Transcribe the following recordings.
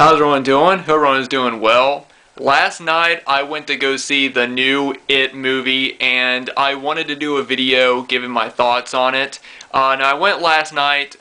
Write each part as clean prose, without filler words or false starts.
How's everyone doing? Hope everyone is doing well. Last night I went to go see the new It movie and I wanted to do a video giving my thoughts on it. Now I went last night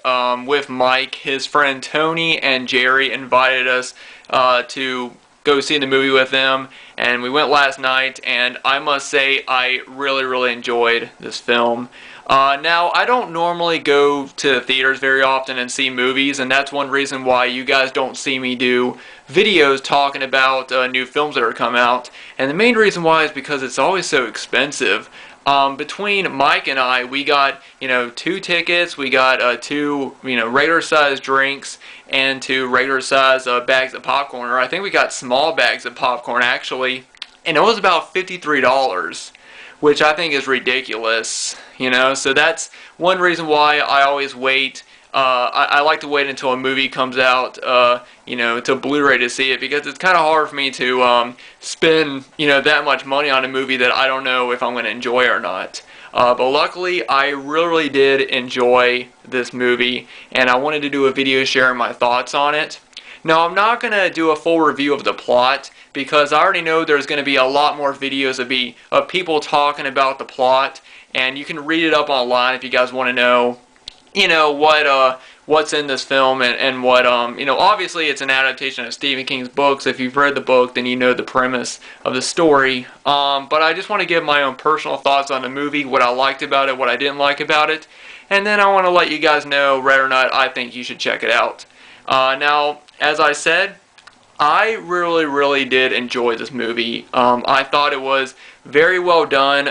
with Mike. His friend Tony and Jerry invited us to go see the movie with them, and we went last night, and I must say I really enjoyed this film. Now, I don't normally go to theaters very often and see movies, and that's one reason why you guys don't see me do videos talking about new films that are coming out. And the main reason why is because it's always so expensive. Between Mike and I, we got, 2 tickets, we got 2, regular size drinks, and 2 regular size bags of popcorn, or I think we got small bags of popcorn actually, and it was about $53. Which I think is ridiculous, so that's one reason why I always wait. I like to wait until a movie comes out, to Blu-ray to see it, because it's kind of hard for me to spend, that much money on a movie that I don't know if I'm going to enjoy or not. But luckily, I really did enjoy this movie, and I wanted to do a video sharing my thoughts on it. Now, I'm not going to do a full review of the plot, because I already know there's going to be a lot more videos of people talking about the plot, and you can read it up online if you guys want to know, what's in this film, and what, obviously it's an adaptation of Stephen King's books. If you've read the book, then you know the premise of the story, but I just want to give my own personal thoughts on the movie, what I liked about it, what I didn't like about it, and then I want to let you guys know whether or not I think you should check it out. Now, as I said, I really did enjoy this movie. I thought it was very well done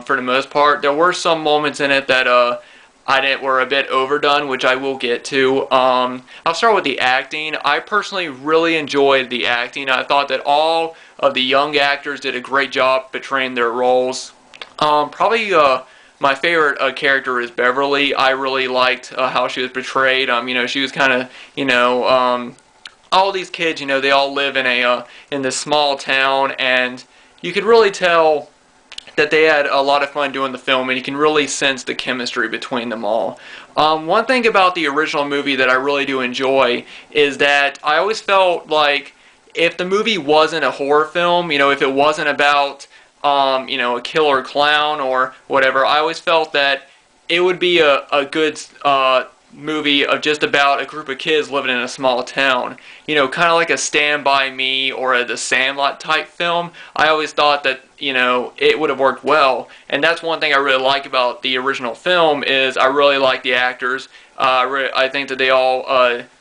for the most part. There were some moments in it that were a bit overdone, which I will get to. I'll start with the acting. I personally really enjoyed the acting. I thought that all of the young actors did a great job portraying their roles. Probably my favorite character is Beverly. I really liked how she was portrayed. She was kind of, all these kids, they all live in this small town, and you could really tell that they had a lot of fun doing the film, and you can really sense the chemistry between them all. One thing about the original movie that I really do enjoy is that I always felt like if the movie wasn't a horror film, if it wasn't about a killer clown or whatever, I always felt that it would be a good movie of just about a group of kids living in a small town. Kind of like a Stand By Me or a The Sandlot type film. I always thought that, it would have worked well. And that's one thing I really like about the original film is I really like the actors. I think that they all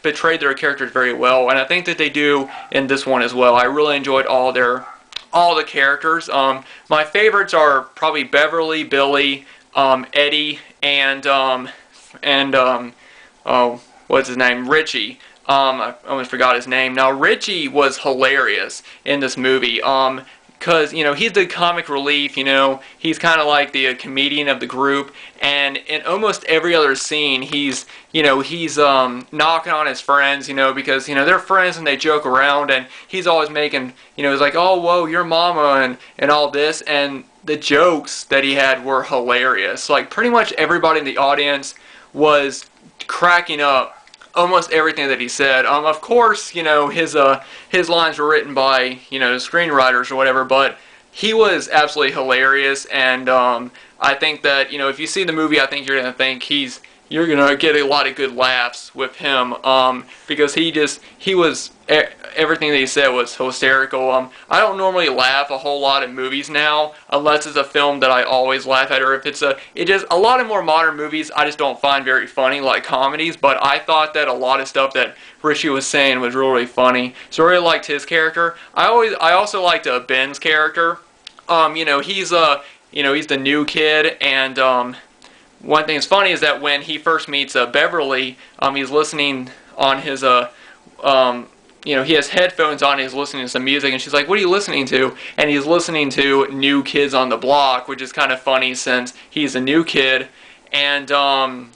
portrayed their characters very well, and I think that they do in this one as well. I really enjoyed all the characters. My favorites are probably Beverly, Billy, Eddie, and what's his name? Richie. I almost forgot his name. Now, Richie was hilarious in this movie. Because, he's the comic relief, he's kind of like the comedian of the group, and in almost every other scene, he's knocking on his friends, because, they're friends and they joke around, and he's always making, he's like, oh, whoa, your mama, and all this, and the jokes that he had were hilarious. Like, pretty much everybody in the audience was cracking up almost everything that he said. Of course, his lines were written by, screenwriters or whatever, but he was absolutely hilarious, and I think that, if you see the movie, I think you're going to think you're going to get a lot of good laughs with him, because everything that he said was hysterical. I don't normally laugh a whole lot at movies now, unless it's a film that I always laugh at, or if it's a lot of more modern movies I just don't find very funny, like comedies, but I thought that a lot of stuff that Richie was saying was really funny, so I really liked his character. I also liked Ben's character. He's the new kid, and one thing that's funny is that when he first meets Beverly, he's listening on his, he has headphones on, he's listening to some music, and she's like, what are you listening to? And he's listening to New Kids on the Block, which is kind of funny since he's a new kid. And, throughout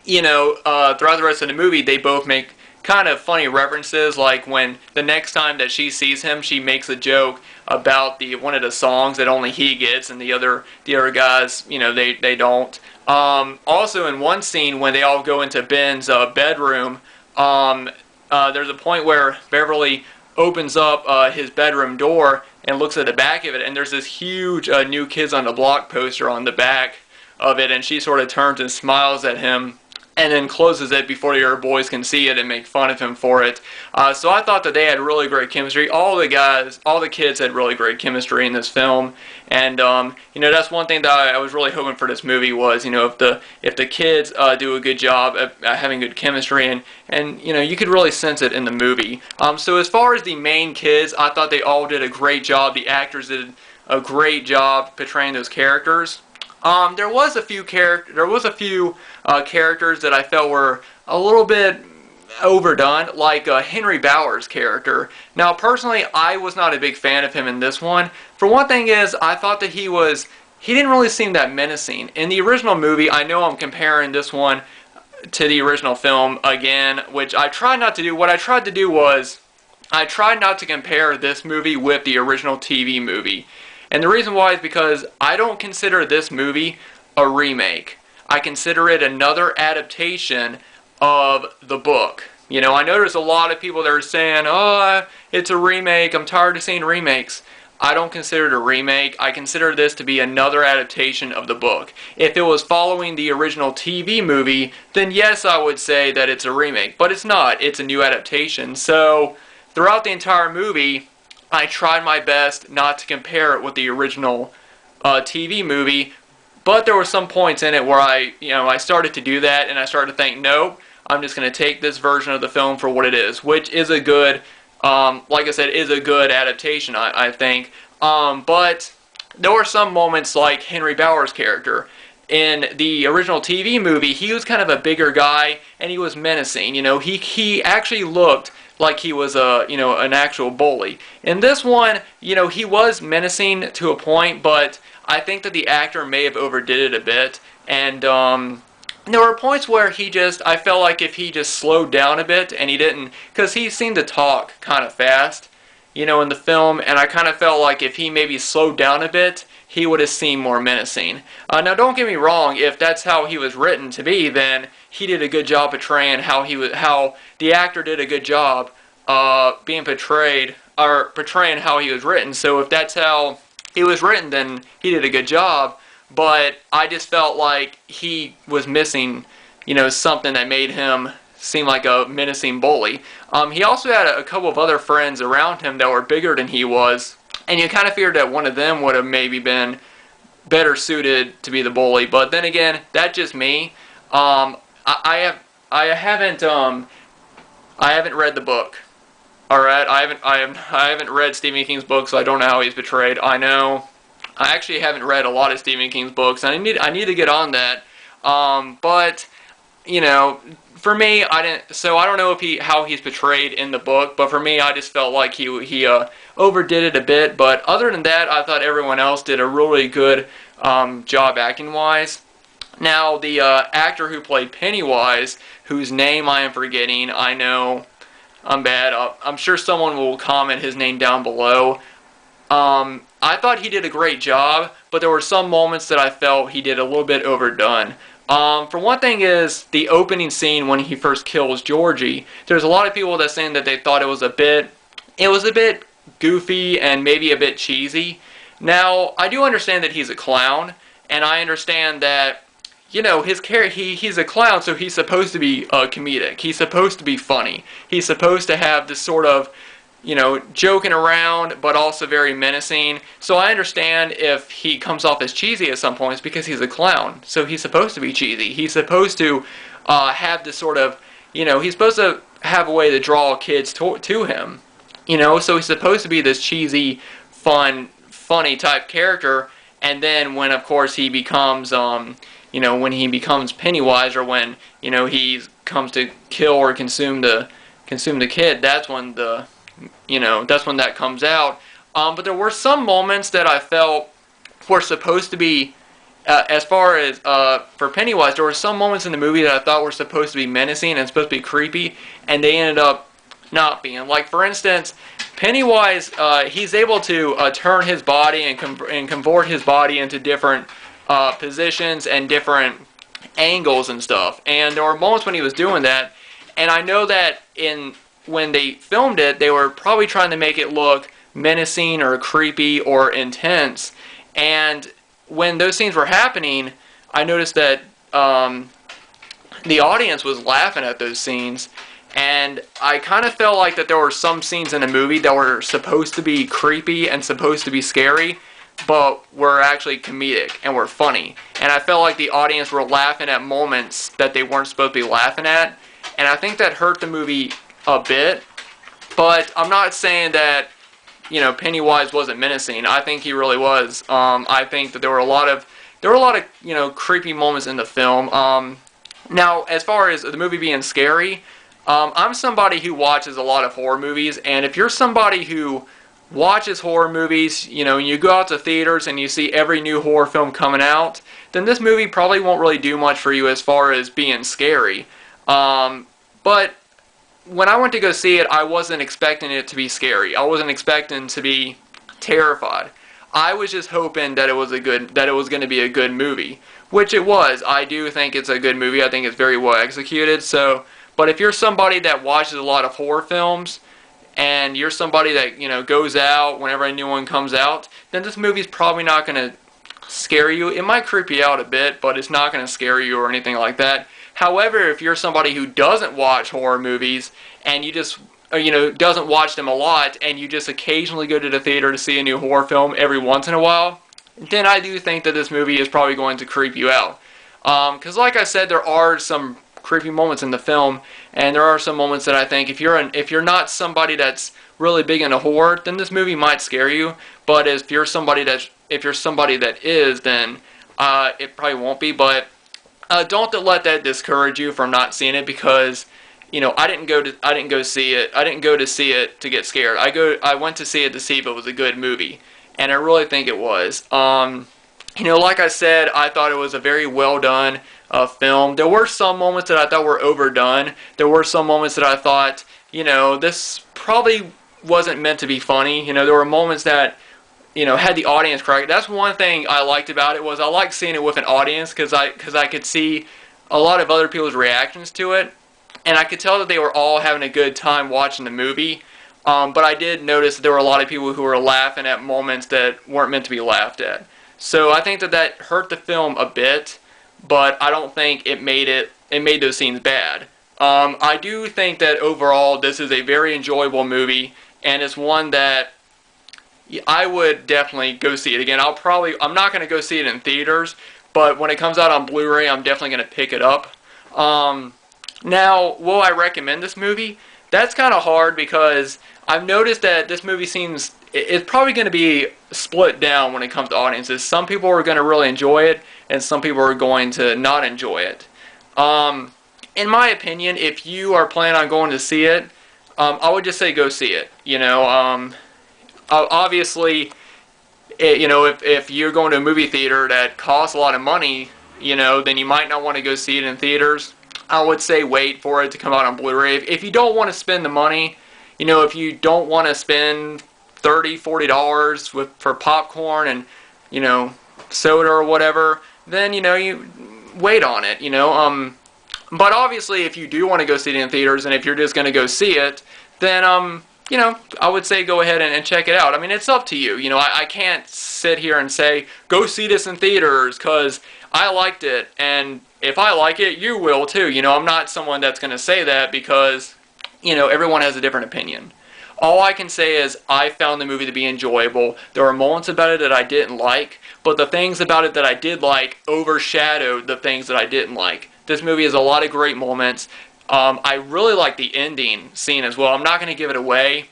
the rest of the movie, they both make kind of funny references, like when the next time that she sees him, she makes a joke about one of the songs that only he gets, and the other guys, they don't. Also, in one scene when they all go into Ben's bedroom, there's a point where Beverly opens up his bedroom door and looks at the back of it, and there's this huge New Kids on the Block poster on the back of it, and she sort of turns and smiles at him and then closes it before your boys can see it and make fun of him for it. So I thought that they had really great chemistry. All the kids had really great chemistry in this film, and that's one thing that I was really hoping for this movie was, if the kids do a good job at having good chemistry, and you could really sense it in the movie. So as far as the main kids, I thought they all did a great job. The actors did a great job portraying those characters. There was a few characters that I felt were a little bit overdone, like Henry Bauer's character. Now, personally, I was not a big fan of him in this one. For one thing is, I thought that he didn't really seem that menacing. In the original movie, I know I'm comparing this one to the original film again, which I tried not to do. What I tried to do was, I tried not to compare this movie with the original TV movie. And the reason why is because I don't consider this movie a remake. I consider it another adaptation of the book. I know there's a lot of people that are saying, oh, it's a remake, I'm tired of seeing remakes. I don't consider it a remake. I consider this to be another adaptation of the book. If it was following the original TV movie, then yes, I would say that it's a remake. But it's not. It's a new adaptation. So throughout the entire movie, I tried my best not to compare it with the original TV movie, but there were some points in it where I started to do that, and I started to think, no, I'm just going to take this version of the film for what it is, which is a good, like I said, is a good adaptation, I think. But there were some moments like Henry Bauer's character. In the original TV movie, he was kind of a bigger guy, and he was menacing. He actually looked like he was an actual bully. In this one, he was menacing to a point, but I think that the actor may have overdid it a bit. And there were points where I felt like if he just slowed down a bit and he didn't, because he seemed to talk kind of fast, in the film, and I kind of felt like if he maybe slowed down a bit, he would have seemed more menacing. Now, don't get me wrong, if that's how he was written to be, then he did a good job portraying how the actor did a good job being portrayed, or portraying how he was written. So if that's how he was written, then he did a good job. But I just felt like he was missing, something that made him seem like a menacing bully. He also had a couple of other friends around him that were bigger than he was, and you kind of feared that one of them would have maybe been better suited to be the bully. But then again, that's just me. I haven't read the book. All right, I haven't read Stephen King's book, so I don't know how he's portrayed. I actually haven't read a lot of Stephen King's books, and I need to get on that. But for me, I don't know how he's portrayed in the book, but for me, I just felt like he overdid it a bit. But other than that, I thought everyone else did a really good job acting-wise. Now, the actor who played Pennywise, whose name I am forgetting, I know I'm bad. I'm sure someone will comment his name down below. I thought he did a great job, but there were some moments that I felt he did a little bit overdone. For one thing is the opening scene when he first kills Georgie. There's a lot of people that saying that they thought it was a bit goofy and maybe a bit cheesy. Now, I do understand that he's a clown, and I understand that his character, he's a clown, so he's supposed to be comedic. He's supposed to be funny. He's supposed to have this sort of joking around, but also very menacing. So I understand if he comes off as cheesy at some points because he's a clown. So he's supposed to be cheesy. He's supposed to have this sort of, he's supposed to have a way to draw kids to him. So he's supposed to be this cheesy, funny type character. And then when, of course, he becomes, when he becomes Pennywise, or when, he comes to kill or consume the kid, that's when that's when that comes out. But there were some moments that I felt were supposed to be, as far as for Pennywise, there were some moments in the movie that I thought were supposed to be menacing and supposed to be creepy, and they ended up not being. Like, for instance, Pennywise, he's able to turn his body and convert his body into different positions and different angles and stuff. And there were moments when he was doing that, and I know that in when they filmed it, they were probably trying to make it look menacing or creepy or intense. And when those scenes were happening, I noticed that the audience was laughing at those scenes. And I kind of felt like that there were some scenes in the movie that were supposed to be creepy and supposed to be scary, but were actually comedic and were funny. And I felt like the audience were laughing at moments that they weren't supposed to be laughing at. And I think that hurt the movie a bit. But I'm not saying that, Pennywise wasn't menacing. I think he really was. I think that there were a lot of creepy moments in the film. Now, as far as the movie being scary, I'm somebody who watches a lot of horror movies, and if you're somebody who watches horror movies, and you go out to theaters and you see every new horror film coming out, then this movie probably won't really do much for you as far as being scary. But when I went to go see it, I wasn't expecting it to be scary. I wasn't expecting to be terrified. I was just hoping that it was going to be a good movie, which it was. I do think it's a good movie. I think it's very well executed. But if you're somebody that watches a lot of horror films, and you're somebody that goes out whenever a new one comes out, then this movie's probably not going to scare you. It might creep you out a bit, but it's not going to scare you or anything like that. However, if you're somebody who doesn't watch horror movies and you just doesn't watch them a lot, and you just occasionally go to the theater to see a new horror film every once in a while, then I do think that this movie is probably going to creep you out. Because like I said, there are some creepy moments in the film, and there are some moments that I think if you're not somebody that's really big into horror, then this movie might scare you. But if you're somebody that is, then it probably won't be. But don't let that discourage you from not seeing it, because I didn't go to see it to get scared. I went to see it to see if it was a good movie, and I really think it was. Like I said, I thought it was a very well done film. There were some moments that I thought were overdone. There were some moments that I thought, this probably wasn't meant to be funny. There were moments that, had the audience crack. That's one thing I liked about it, was I liked seeing it with an audience, because I could see a lot of other people's reactions to it, and I could tell that they were all having a good time watching the movie. But I did notice that there were a lot of people who were laughing at moments that weren't meant to be laughed at. So I think that hurt the film a bit, but I don't think it made those scenes bad. I do think that overall this is a very enjoyable movie, and it's one that I would definitely go see it again. I'm not going to go see it in theaters, but when it comes out on Blu-ray, I'm definitely going to pick it up. Now, will I recommend this movie? That's kind of hard, because I've noticed that this movie it's probably going to be split down when it comes to audiences. Some people are going to really enjoy it, and some people are going to not enjoy it. In my opinion, if you are planning on going to see it, I would just say go see it. Obviously, if you're going to a movie theater that costs a lot of money, then you might not want to go see it in theaters. I would say wait for it to come out on Blu-ray. If you don't want to spend the money, if you don't want to spend $30, $40 for popcorn and, soda or whatever, then, you wait on it, But obviously, if you do want to go see it in theaters, and if you're just going to go see it, then, I would say go ahead and check it out. I mean, it's up to you. I can't sit here and say, go see this in theaters, because I liked it, and if I like it, you will too. I'm not someone that's going to say that, because, everyone has a different opinion. All I can say is I found the movie to be enjoyable. There were moments about it that I didn't like, but the things about it that I did like overshadowed the things that I didn't like. This movie has a lot of great moments. I really like the ending scene as well. I'm not going to give it away,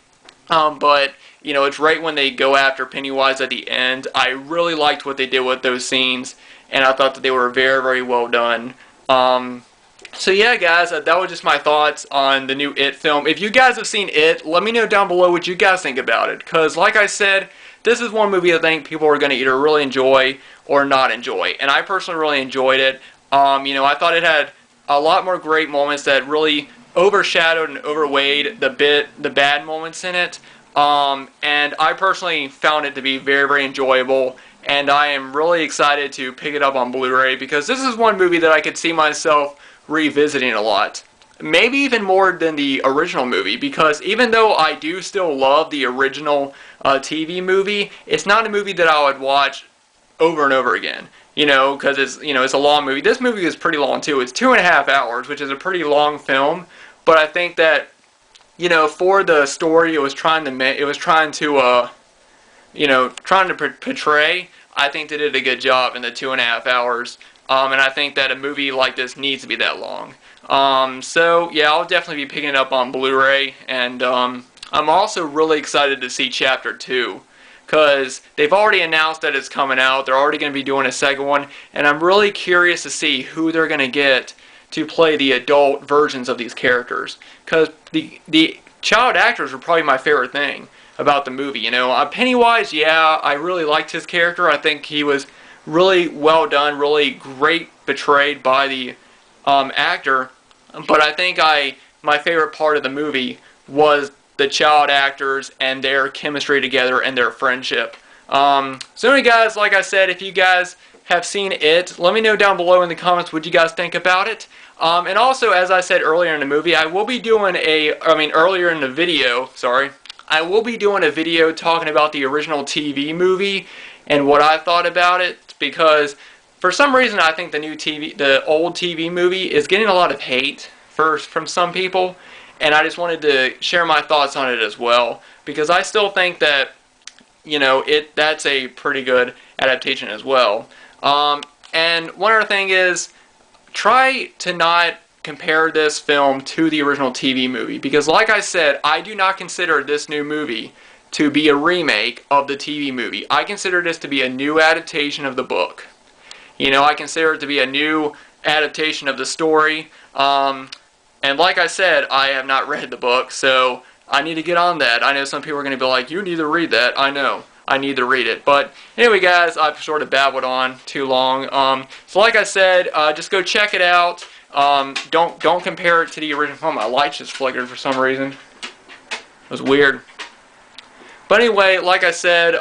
but it's right when they go after Pennywise at the end. I really liked what they did with those scenes, and I thought that they were very, very well done. So yeah, guys, that was just my thoughts on the new It film. If you guys have seen It, let me know down below what you guys think about it. Because like I said, this is one movie I think people are going to either really enjoy or not enjoy. And I personally really enjoyed it. I thought it had a lot more great moments that really overshadowed and overweighed the bad moments in it. And I personally found it to be very, very enjoyable. And I am really excited to pick it up on Blu-ray, because this is one movie that I could see myself revisiting a lot. maybe even more than the original movie, because even though I do still love the original TV movie, it's not a movie that I would watch over and over again. Because it's a long movie. This movie is pretty long too. It's 2.5 hours, which is a pretty long film. But I think that for the story it was trying to portray, I think they did a good job in the 2.5 hours. And I think that a movie like this needs to be that long. So yeah, I'll definitely be picking it up on Blu-ray, and I'm also really excited to see Chapter 2, because they've already announced that it's coming out. They're already going to be doing a second one, and I'm really curious to see who they're going to get to play the adult versions of these characters, because the child actors were probably my favorite thing about the movie. Pennywise, yeah, I really liked his character. I think he was really well done, really great portrayed by the actor. But I think my favorite part of the movie was the child actors and their chemistry together and their friendship. So anyway, guys, like I said, if you guys have seen it, let me know down below in the comments what you guys think about it. And also, as I said earlier in the movie, I will be doing earlier in the video, sorry, I will be doing a video talking about the original TV movie and what I thought about it, because for some reason I think the old TV movie is getting a lot of hate from some people, and I just wanted to share my thoughts on it as well, because I still think that that's a pretty good adaptation as well. And one other thing is, try to not compare this film to the original TV movie, because like I said, I do not consider this new movie to be a remake of the TV movie. I consider this to be a new adaptation of the book. I consider it to be a new adaptation of the story. And like I said, I have not read the book, so I need to get on that. I know some people are going to be like, you need to read that. I know. I need to read it. But anyway, guys, I've sort of babbled on too long. So like I said, just go check it out. Don't compare it to the original. Oh, my lights just flickered for some reason. It was weird. But anyway, like I said,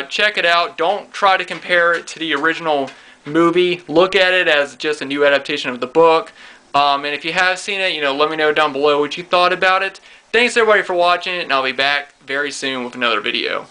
check it out. Don't try to compare it to the original movie. Look at it as just a new adaptation of the book. And if you have seen it, let me know down below what you thought about it. Thanks everybody for watching, and I'll be back very soon with another video.